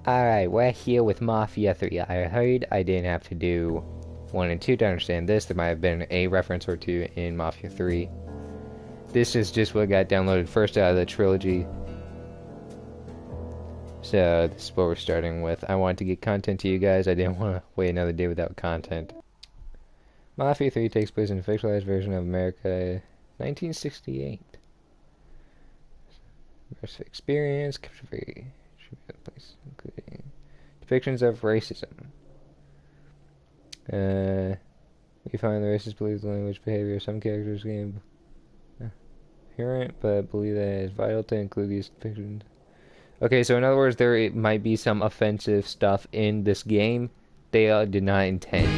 Alright, we're here with Mafia 3. I heard I didn't have to do 1 and 2 to understand this. There might have been a reference or two in Mafia 3. This is just what got downloaded first out of the trilogy. So, this is what we're starting with. I wanted to get content to you guys. I didn't want to wait another day without content. Mafia 3 takes place in a fictionalized version of America, 1968. Immersive experience, capture place, including depictions of racism. We find the racist believe the language behavior of some characters game inherent, but believe that it is vital to include these depictions. Okay, so in other words, there might be some offensive stuff in this game. They did not intend.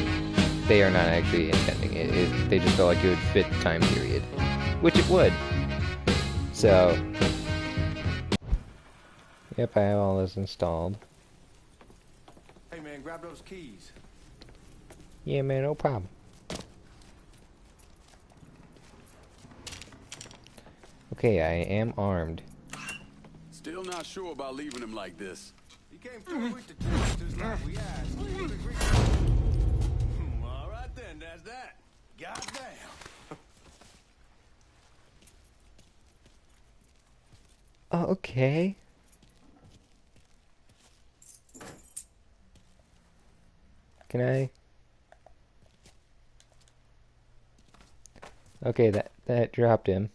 They are not actually intending it. They just felt like it would fit the time period, which it would. So, yep, I have all this installed. Hey man, grab those keys. Yeah, man, no problem. Okay, I am armed. Still not sure about leaving him like this. He came through with the just like we asked. All right then, that's that. Goddamn. Okay. Can I? Okay, that dropped him.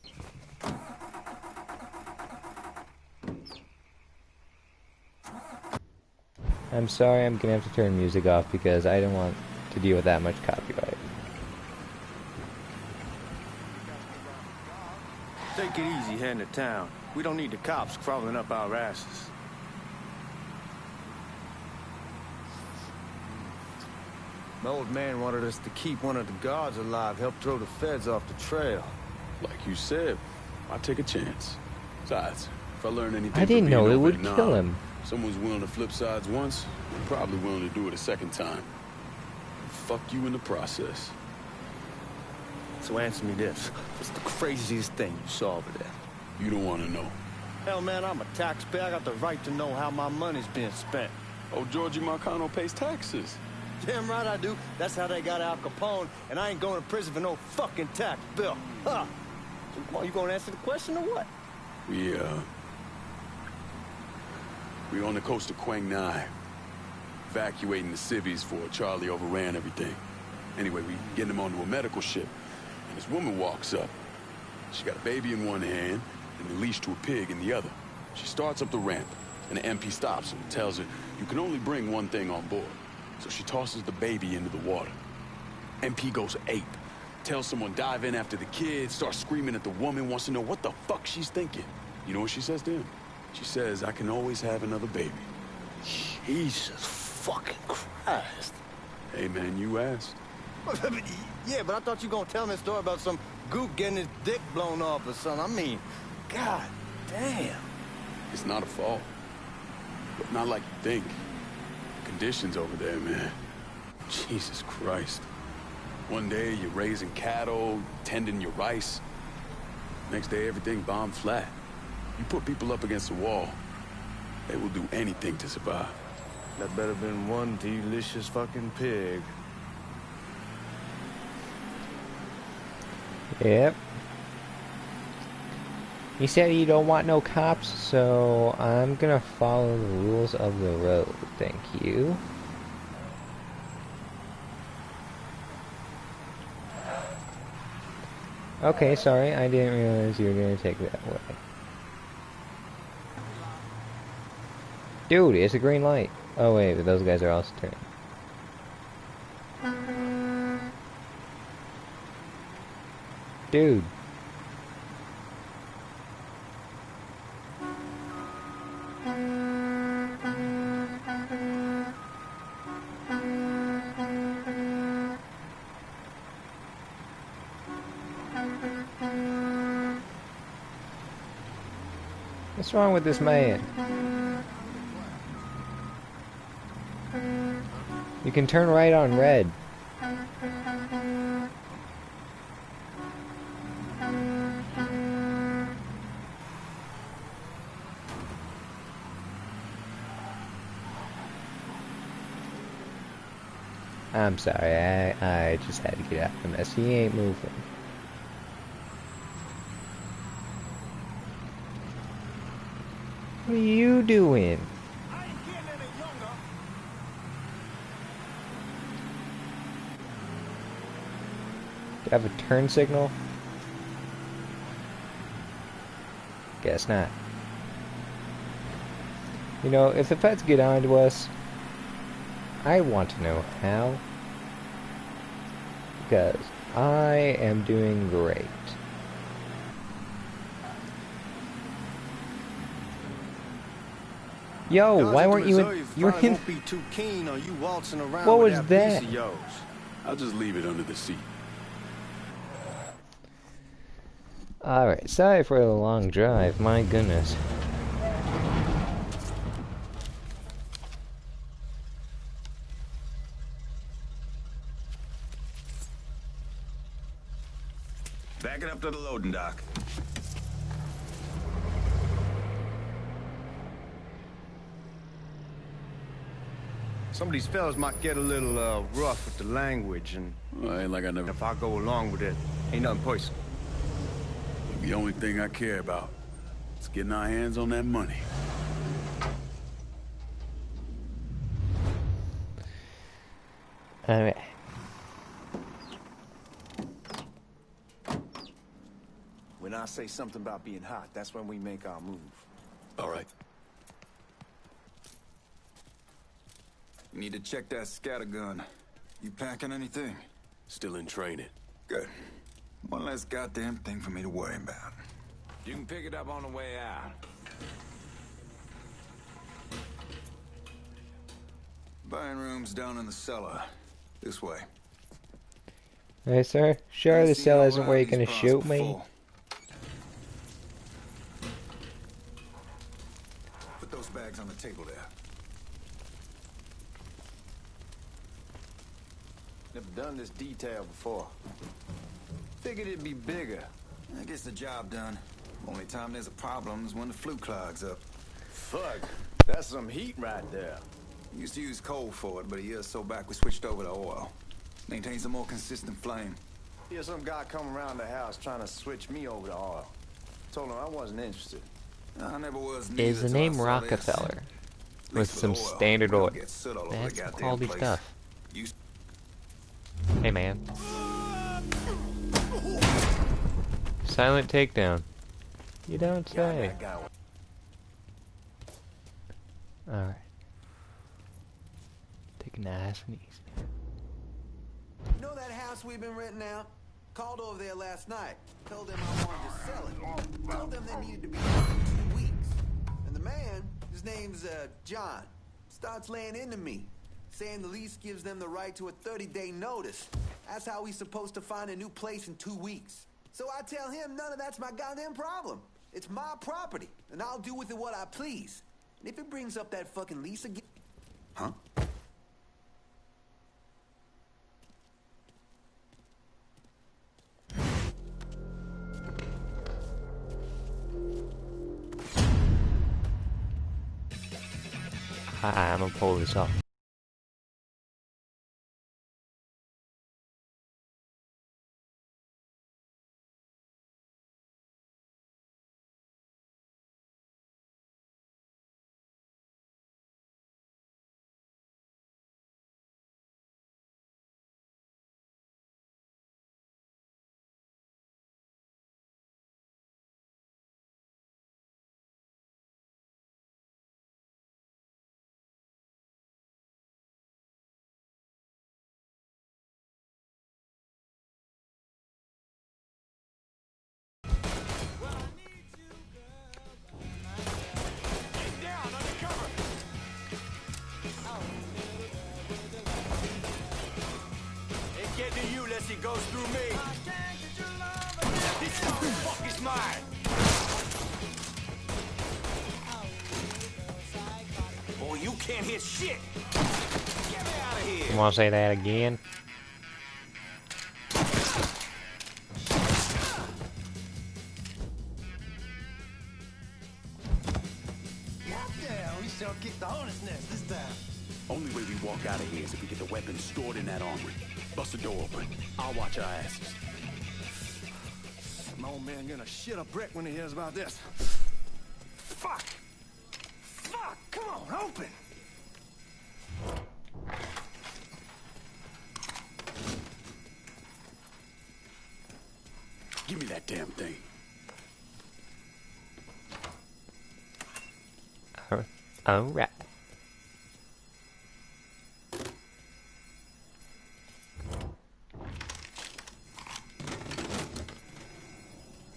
I'm sorry, I'm gonna have to turn music off because I don't want to deal with that much copyright. Take it easy heading to town. We don't need the cops crawling up our asses. The old man wanted us to keep one of the guards alive, help throw the feds off the trail. Like you said, I'll take a chance. Besides, if I learn anything I didn't know it would Vietnam, kill him. Someone's willing to flip sides once, they're probably willing to do it a second time. Fuck you in the process. So answer me this. What's the craziest thing you saw over there? You don't want to know. Hell, man, I'm a taxpayer. I got the right to know how my money's being spent. Oh, Georgie Marcano pays taxes. Damn right I do. That's how they got Al Capone, and I ain't going to prison for no fucking tax bill. Huh. So, come on, you gonna answer the question or what? We on the coast of Quang Nai, evacuating the civvies for Charlie overran everything. Anyway, we getting him onto a medical ship, and this woman walks up. She got a baby in one hand and the leash to a pig in the other. She starts up the ramp, and the MP stops her and tells her, you can only bring one thing on board. So she tosses the baby into the water. MP goes ape, tells someone dive in after the kid, starts screaming at the woman, wants to know what the fuck she's thinking. You know what she says to him? She says, I can always have another baby. Jesus fucking Christ. Hey man, you asked. Yeah, but I thought you were gonna tell me a story about some gook getting his dick blown off or something. I mean, god damn. It's not a fault. But not like you think. Conditions over there, man. Jesus Christ. One day you're raising cattle, tending your rice. Next day everything bombed flat. You put people up against the wall, they will do anything to survive. That better been one delicious fucking pig. Yep. You said you don't want no cops, so I'm gonna follow the rules of the road. Thank you. Okay, sorry, I didn't realize you were gonna take that way. Dude, it's a green light. Oh wait, but those guys are also turning. Dude. What's wrong with this man? You can turn right on red. I'm sorry, I just had to get out of the mess. He ain't moving. What are you doing? I ain't getting any younger. Do I have a turn signal? Guess not. You know, if the feds get onto us, I want to know how. Because I am doing great. Yo, Guys why at the weren't you in? reserve You were probably in. won't be too keen on you waltzing around What with was that that? piece of yours. I'll just leave it under the seat. Alright, sorry for the long drive, my goodness. Back it up to the loading dock. Some of these fellas might get a little rough with the language, and Well, ain't like I never. if I go along with it, ain't nothing personal. The only thing I care about is getting our hands on that money. Alright. When I say something about being hot, that's when we make our move. All right. You need to check that scatter gun. You packing anything? Still in training. Good. One less goddamn thing for me to worry about. You can pick it up on the way out. Buying rooms down in the cellar. This way. Hey, sir. Sure, Ain't the seen cell no isn't where you Riley's can parts shoot me. before. Put those bags on the table there. Never done this detail before. Figured it'd be bigger. That gets the job done. Only time there's a problem is when the flue clogs up. Fuck, that's some heat right there. We used to use coal for it, but a year or so back we switched over to oil. Maintains a more consistent flame. Here's some guy come around the house trying to switch me over to oil. Told him I wasn't interested. I never was neither Is the till I name saw this. Rockefeller? At With least some oil, standard we don't oil. get soot all over the That's goddamn quality place. stuff. You Hey, man. Silent takedown. You don't say. That guy. Alright. Take it nice and easy. You know that house we've been renting out? Called over there last night. Told them I wanted to sell it. Told them they needed to be done in 2 weeks. And the man, his name's John, starts laying into me, saying the lease gives them the right to a 30-day notice. That's how he's supposed to find a new place in 2 weeks. So I tell him none of that's my goddamn problem. It's my property, and I'll do with it what I please. And if it brings up that fucking lease again... Huh? I'm gonna pull this off. Ain't getting to you unless he goes through me. This fuck is mine. Boy, you can't hit shit. Get me out of here. You wanna say that again? Goddamn, we sure kicked the hornet's nest this time. Only way we walk out of here is if we get the weapons stored in that armory. Bust the door open. I'll watch our asses. My old man gonna shit a brick when he hears about this. Fuck! Fuck! Come on, open! Give me that damn thing. All right.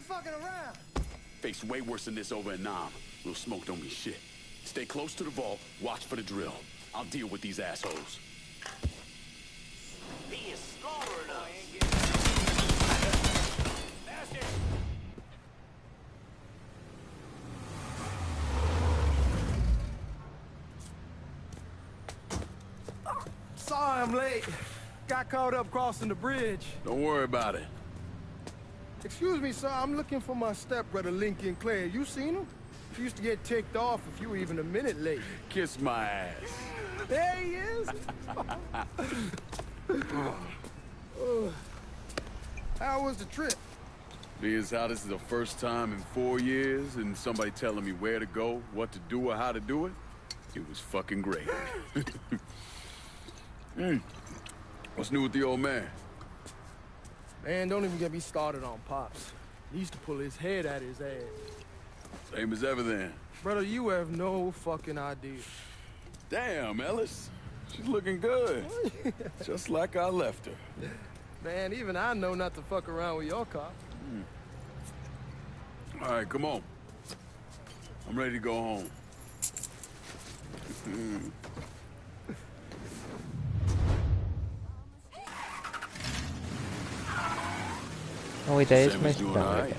Fucking around! Face way worse than this over in Nam. Little smoke don't mean shit. Stay close to the vault. Watch for the drill. I'll deal with these assholes. He is slaughtering us. Sorry I'm late. Got caught up crossing the bridge. Don't worry about it. Excuse me, sir. I'm looking for my stepbrother, Lincoln Clare. You seen him? He used to get ticked off if you were even a minute late. Kiss my ass. There he is. How was the trip? Being as how this is the first time in 4 years and somebody telling me where to go, what to do, or how to do it, it was fucking great. What's new with the old man? Man, don't even get me started on Pops. He used to pull his head out his ass. Same as ever then. Brother, you have no fucking idea. Damn, Ellis. She's looking good. Just like I left her. Man, even I know not to fuck around with your cop. All right, come on. I'm ready to go home. Oh wait, that is my Sammy's doing all stomach. right.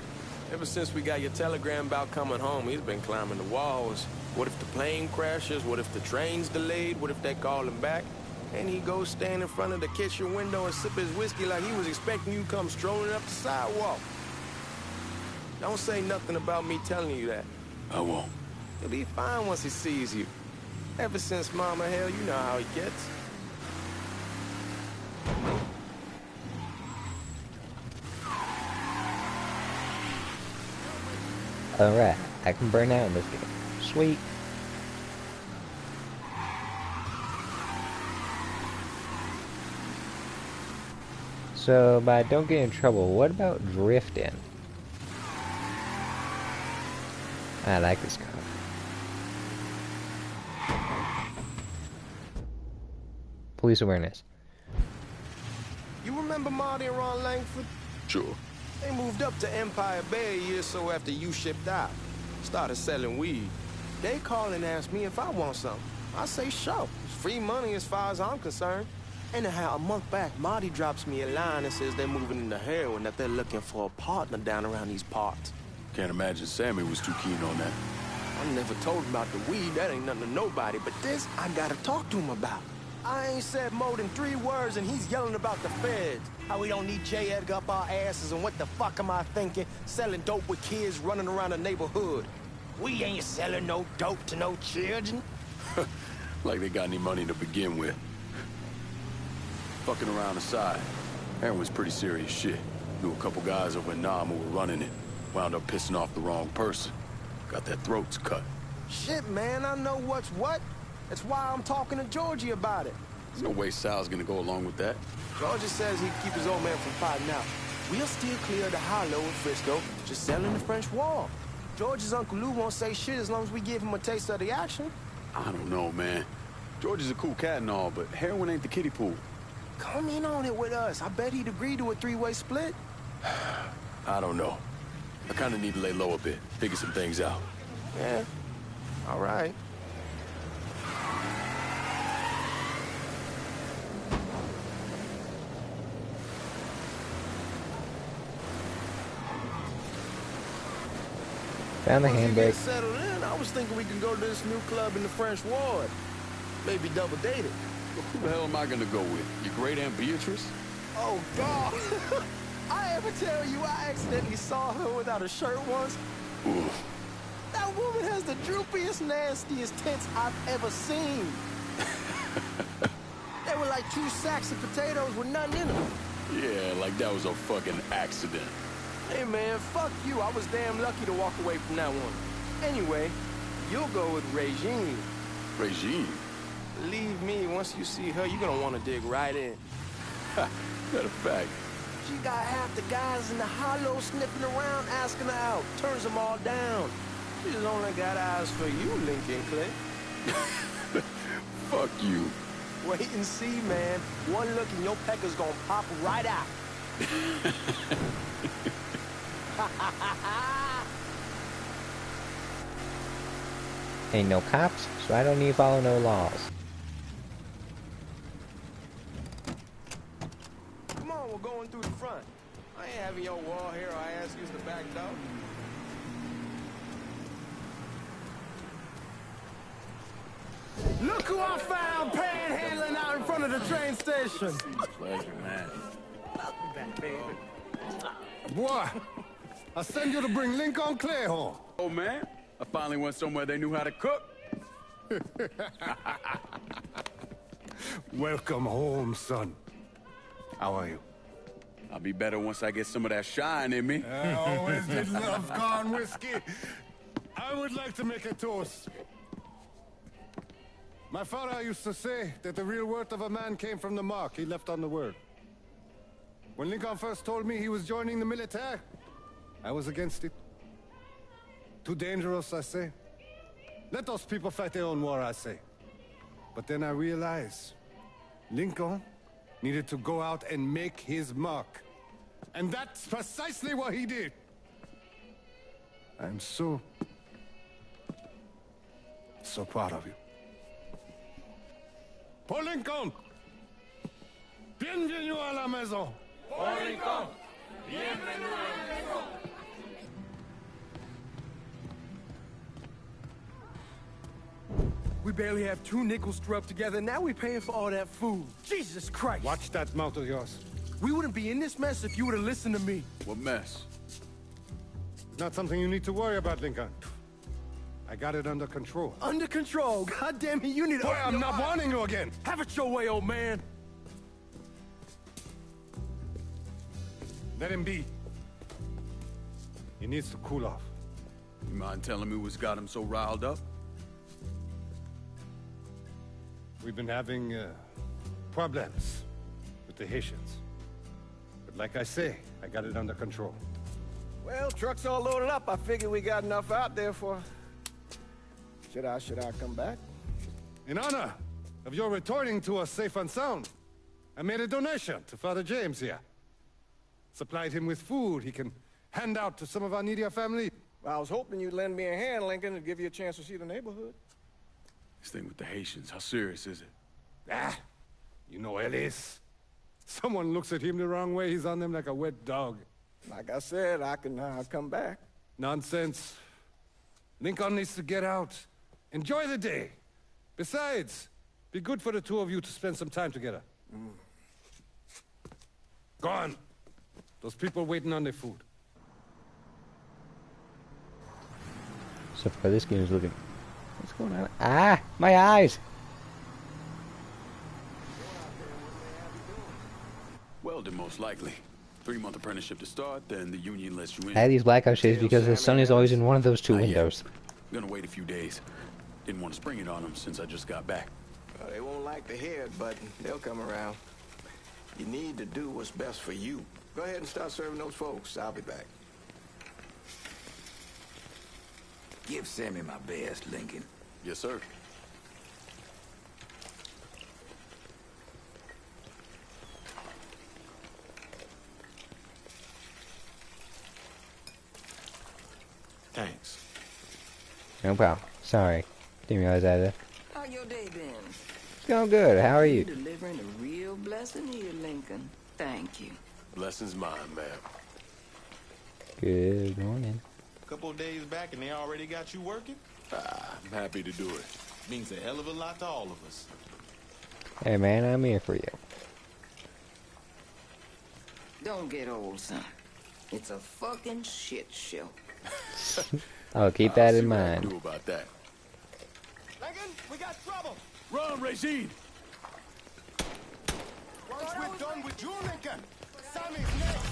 Ever since we got your telegram about coming home, he's been climbing the walls. What if the plane crashes? What if the train's delayed? What if they call him back? And he goes stand in front of the kitchen window and sip his whiskey like he was expecting you to come strolling up the sidewalk. Don't say nothing about me telling you that. I won't. He'll be fine once he sees you. Ever since Mama, hell, you know how he gets. Alright, I can burn out in this game. Sweet. So, but don't get in trouble. What about drifting? I like this car. Police awareness. You remember Marty and Ron Langford? Sure. They moved up to Empire Bay a year or so after you shipped out. Started selling weed. They call and ask me if I want something. I say sure. It's free money as far as I'm concerned. Anyhow, a month back, Marty drops me a line and says they're moving into heroin, that they're looking for a partner down around these parts. Can't imagine Sammy was too keen on that. I never told him about the weed. That ain't nothing to nobody. But this, I gotta talk to him about. I ain't said more than 3 words and he's yelling about the feds. How we don't need J. Edgar up our asses and what the fuck am I thinking? Selling dope with kids running around the neighborhood. We ain't selling no dope to no children. Like they got any money to begin with. Fucking around aside, heroin's pretty serious shit. Knew a couple guys over in Nam who were running it. Wound up pissing off the wrong person. Got their throats cut. Shit, man, I know what's what. That's why I'm talking to Georgie about it. There's no way Sal's gonna go along with that. Georgie says he'd keep his old man from fighting out. We'll still clear the hollow in Frisco, just selling the French Wall. George's Uncle Lou won't say shit as long as we give him a taste of the action. I don't know, man. George is a cool cat and all, but heroin ain't the kiddie pool. Come in on it with us. I bet he'd agree to a 3-way split. I don't know. I kinda need to lay low a bit, figure some things out. Yeah, all right. Found the Once we handbrake. get settled in, I was thinking we could go to this new club in the French Ward. Maybe double date it. Who the hell am I gonna go with? Your great Aunt Beatrice? Oh, God. I ever tell you I accidentally saw her without a shirt once? Oof. That That woman has the droopiest, nastiest tits I've ever seen. They were like 2 sacks of potatoes with nothing in them. Yeah, like that was a fucking accident. Hey man, fuck you. I was damn lucky to walk away from that one. Anyway, you'll go with Regine. Regime? Believe me, once you see her, you're gonna want to dig right in. Ha, matter of fact. She got half the guys in the hollow sniffing around asking her out. Turns them all down. She's only got eyes for you, Lincoln Clay. Fuck you. Wait and see, man. One look and your pecker's gonna pop right out. Ain't no cops, so I don't need to follow no laws. Come on, we're going through the front. I ain't having your wall here or I ask use the back door. Look who I found panhandling out in front of the train station. Pleasure, man. Welcome back, baby. Boy, I send you to bring Lincoln Clay home. Oh, man. I finally went somewhere they knew how to cook. Welcome home, son. How are you? I'll be better once I get some of that shine in me. I always did love gone whiskey. I would like to make a toast. My father used to say that the real worth of a man came from the mark he left on the word. When Lincoln first told me he was joining the military, I was against it. Too dangerous, I say. Let those people fight their own war, I say. But then I realized Lincoln needed to go out and make his mark. And that's precisely what he did. I'm so proud of you. Paul Lincoln! Bienvenue à la maison! Paul Lincoln, bienvenue à la maison. We barely have 2 nickels to rub together, now we paying for all that food. Jesus Christ! Watch that mouth of yours. We wouldn't be in this mess if you would have listened to me. What mess? It's not something you need to worry about, Lincoln. I got it under control. Under control. God damn it, you need to... Boy, I'm not warning you again. Have it your way, old man. Let him be. He needs to cool off. You mind telling me what's got him so riled up? We've been having problems with the Haitians. But like I say, I got it under control. Well, truck's all loaded up. I figure we got enough out there for... Should I come back? In honor of your returning to us safe and sound, I made a donation to Father James here. Supplied him with food he can hand out to some of our needier family. Well, I was hoping you'd lend me a hand, Lincoln, and give you a chance to see the neighborhood. This thing with the Haitians, how serious is it? Ah, you know Ellis. Someone looks at him the wrong way, he's on them like a wet dog. Like I said, I can come back. Nonsense. Lincoln needs to get out. Enjoy the day. Besides, be good for the two of you to spend some time together. Go on. Those people waiting on their food. So far, this game is looking... What's going on? Ah! My eyes! Welding, most likely. 3-month apprenticeship to start, then the union lets you in. I had these blackout shades because the sun is always in one of those 2 Not yet. windows. Gonna wait a few days. Didn't want to spring it on them since I just got back. Well, they won't like the head button. They'll come around. You need to do what's best for you. Go ahead and start serving those folks. I'll be back. Give Sammy my best, Lincoln. Yes, sir. Thanks. No problem. Sorry. Didn't realize I had that. How your day been? It's going good. How are you? Delivering a real blessing here, Lincoln. Thank you. Blessings mine, ma'am. Good morning. A couple of days back and they already got you working? I'm happy to do it. Means a hell of a lot to all of us. Hey, man, I'm here for you. Don't get old, son. It's a fucking shit show. I'll keep I'll that see in what I can mind. do about that. Lincoln, we got trouble. Run, Regine! Once we're done with you, Lincoln, Sammy's next.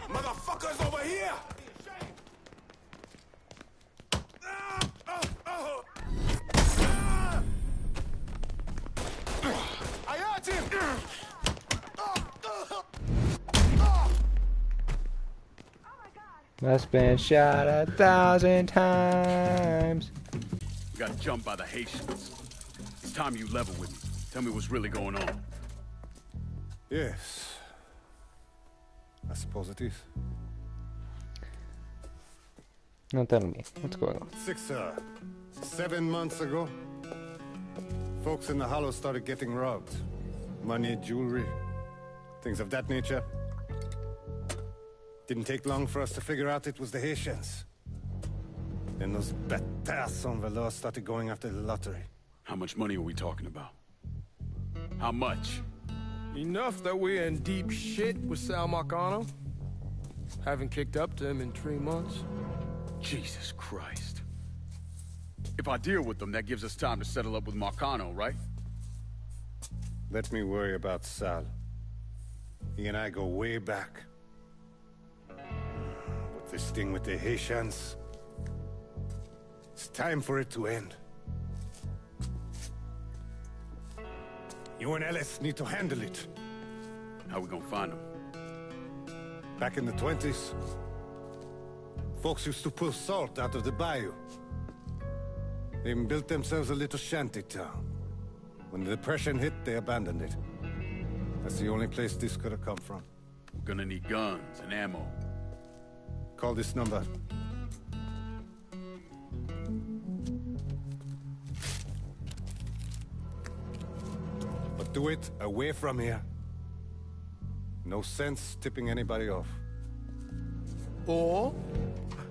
Motherfuckers over here! I hurt him. Must been shot 1,000 times. We got jumped by the Haitians. It's time you level with me. Tell me what's really going on. Yes. I suppose it is. No, tell me. What's going on? 7 months ago, folks in the Hollow started getting robbed. Money, jewelry, things of that nature. Didn't take long for us to figure out it was the Haitians. Then those bâtards en velours started going after the lottery. How much money are we talking about? How much? Enough that we're in deep shit with Sal Marcano. Haven't kicked up to him in 3 months. Jesus Christ. If I deal with them, that gives us time to settle up with Marcano, right? Let me worry about Sal. He and I go way back. But this thing with the Haitians, it's time for it to end. You and Ellis need to handle it. How we gonna find them? Back in the 20s, folks used to pull salt out of the bayou. They even built themselves a little shanty town. When the Depression hit, they abandoned it. That's the only place this could have come from. We're gonna need guns and ammo. Call this number. But do it away from here. No sense tipping anybody off. Or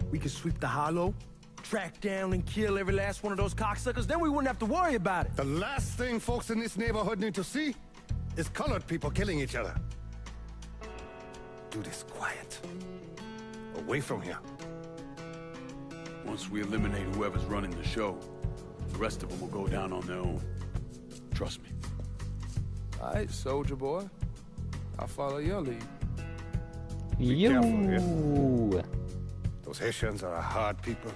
we could sweep the Hollow, track down and kill every last one of those cocksuckers, then we wouldn't have to worry about it. The last thing folks in this neighborhood need to see is colored people killing each other. Do this quiet. Away from here. Once we eliminate whoever's running the show, the rest of them will go down on their own. Trust me. All right, soldier boy. I'll follow your lead. Be careful, You. Those Haitians are a hard people.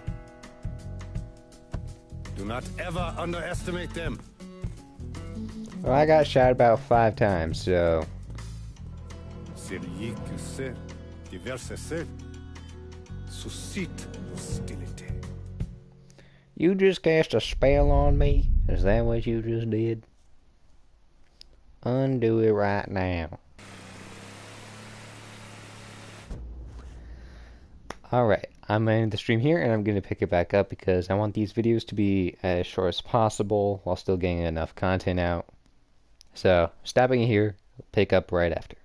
Do not ever underestimate them. Well, I got shot about 5 times, so Celui qui sait diverse sait suscite hostilité. you just cast a spell on me? Is that what you just did? Undo it right now. Alright, I'm ending the stream here, and I'm going to pick it back up because I want these videos to be as short as possible while still getting enough content out. So, stopping here, pick up right after.